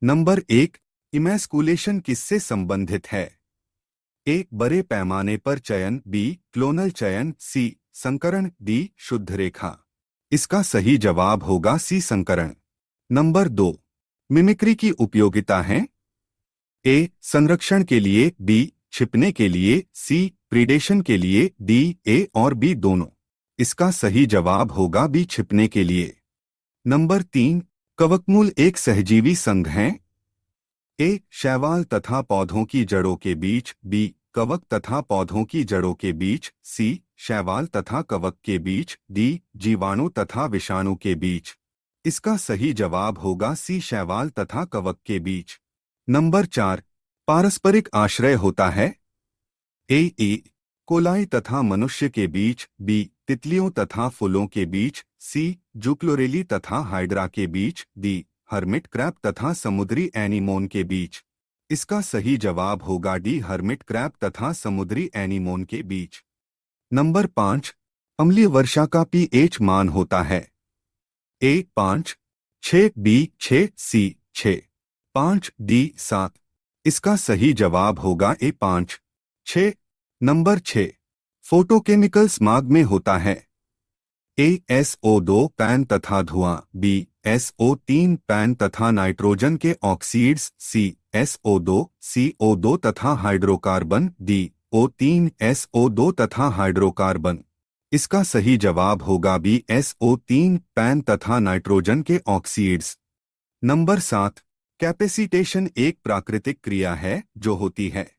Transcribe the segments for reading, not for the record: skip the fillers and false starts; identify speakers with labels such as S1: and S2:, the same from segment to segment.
S1: Number 1, emasculation किससे संबंधित है? ए, बड़े पैमाने पर चयन, बी, क्लोनल चयन, सी, संकरण, डी, शुद्ध रेखा। इसका सही जवाब होगा सी, संकरण। नंबर 2, मिमिक्री की उपयोगिता है? ए, संरक्षण के लिए, बी, छिपने के लिए, सी, प्रीडेशन के लिए, डी, ए और बी दोनों। इसका सही जवाब होगा बी, छिपने के लिए। नंबर 3, कवकमूल एक सहजीवी संघ है? ए, शैवाल तथा पौधों की जड़ों के बीच, बी, कवक तथा पौधों की जड़ों के बीच, सी, शैवाल तथा कवक के बीच, डी, जीवाणु तथा विषाणु के बीच। इसका सही जवाब होगा सी, शैवाल तथा कवक के बीच। नंबर 4, पारस्परिक आश्रय होता है? ए, कोलाई तथा मनुष्य के बीच, बी, तितलियों तथा फूलों के बीच, सी, जुक्लोरेली तथा हाइड्रा के बीच, डी, हर्मिट क्रैब तथा समुद्री एनीमोन के बीच। इसका सही जवाब होगा डी, हर्मिट क्रैब तथा समुद्री एनीमोन के बीच। नंबर 5, अम्लीय वर्षा का पीएच मान होता है? ए, 5, 6, बी, 6, सी, 6, 5, डी, 7। इसका सही जवाब होगा ए, 5, 6। नंबर 6, फोटोकेमिकल स्माग में होता है? ए, SO2 पैन तथा धुआं, बी, SO3 पैन तथा नाइट्रोजन के ऑक्सीड्स, सी, SO2, CO2 तथा हाइड्रोकार्बन, डी, O3, SO2 तथा हाइड्रोकार्बन। इसका सही जवाब होगा बी, SO3 पैन तथा नाइट्रोजन के ऑक्सीड्स। नंबर 7, कैपेसिटेशन एक प्राकृतिक क्रिया है जो होती है?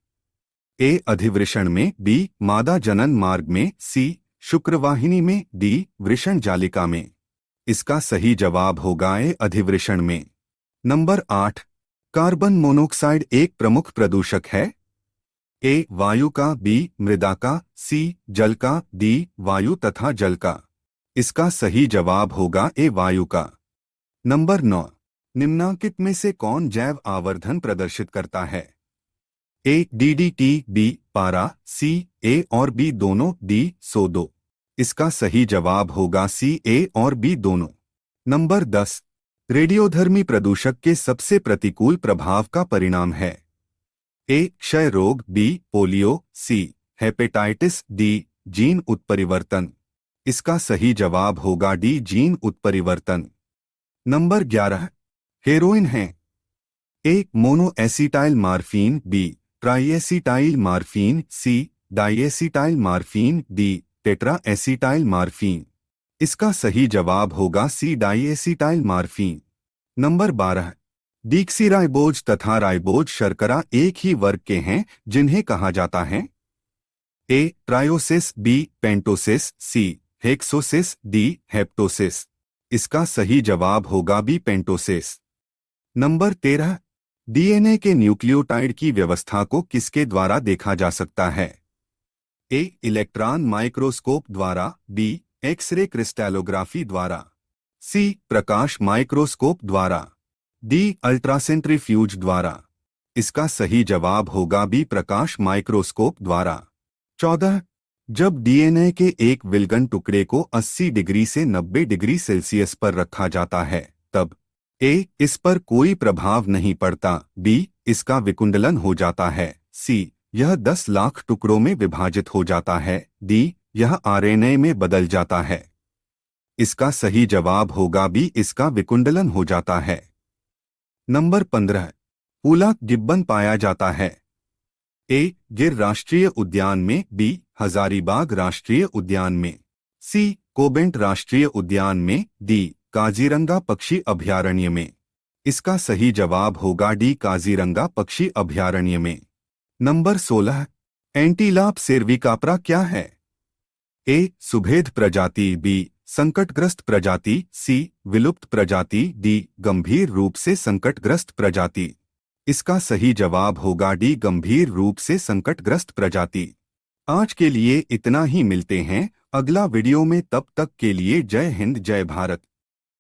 S1: ए, अधिवृषण में, बी, मादा जनन मार्ग में, सी, शुक्रवाहिनी में, डी, वृषण जालिका में। इसका सही जवाब होगा ए, अधिवृषण में। नंबर 8, कार्बन मोनोऑक्साइड एक प्रमुख प्रदूषक है? ए, वायु का, बी, मृदा का, सी, जल का, डी, वायु तथा जल का। इसका सही जवाब होगा ए, वायु का। नंबर 9, निम्नांकित में से कौन जैव आवर्धन प्रदर्शित करता है? ए, DDT, बी, पारा, सी, ए और बी दोनों, डी, SO2। इसका सही जवाब होगा सी, ए और बी दोनों। नंबर 10, रेडियोधर्मी प्रदूषक के सबसे प्रतिकूल प्रभाव का परिणाम है? ए, क्षय रोग, B, polio, C, hepatitis, D, जीन उत्परिवर्तन। इसका सही जवाब होगा डी, जीन उत्परिवर्तन। नंबर 11, हेरोइन है? A, monoacetyl morphine, B, triacetyl morphine, C, diacetyl morphine, D, tetra acetyl morphine. इसका सही जवाब होगा सी, डाइएसिटाइल मार्फीन। नंबर 12, डीक्सीराइबोज तथा राइबोज शर्करा एक ही वर्ग के हैं जिन्हें कहा जाता है? ए, ट्रायोसिस, बी, पेंटोसिस, सी, हेक्सोसिस, डी, हेप्टोसिस। इसका सही जवाब होगा बी, पेंटोसिस। नंबर 13, डीएनए के न्यूक्लियोटाइड की व्यवस्था को किसके द्वारा देखा जा सकता है? ए, इलेक्ट्रॉन माइक्रोस्कोप द्वारा, बी, एक्सरे क्रिस्टलोग्राफी द्वारा, सी, प्रकाश माइक्रोस्कोप द्वारा, डी, अल्ट्रासेंट्रीफ्यूज द्वारा। इसका सही जवाब होगा बी, प्रकाश माइक्रोस्कोप द्वारा। 14, जब डीएनए के एक विलगन टुकड़े को 80 डिग्री से 90 डिग्री सेल्सियस पर रखा जाता है तब? ए, इस पर कोई प्रभाव नहीं पड़ता, बी, इसका विकुंडलन हो जाता है, सी, यह 10 लाख टुकड़ों में विभाजित हो जाता है, डी, यह आरएनए में बदल जाता है। इसका सही जवाब होगा बी, इसका विकुंडलन हो जाता है। नंबर 15, पूला गिब्बन पाया जाता है? ए, गिर राष्ट्रीय उद्यान में, बी, हजारीबाग राष्ट्रीय उद्यान में, सी, कोबेंट राष्ट्रीय उद्यान में, डी, काजीरंगा पक्षी अभयारण्य में। इसका सही जवाब होगा डी, काजीरंगा पक्षी अभयारण्य में। नंबर 16, एंटीलाप सेर्विकाप्रा क्या है? ए, सुभेद प्रजाति, बी, संकटग्रस्त प्रजाति, सी, विलुप्त प्रजाति, डी, गंभीर रूप से संकटग्रस्त प्रजाति। इसका सही जवाब होगा डी, गंभीर रूप से संकटग्रस्त प्रजाति। आज के लिए इतना ही, मिलते हैं अगला वीडियो में, तब तक के लिए जय हिंद जय भारत।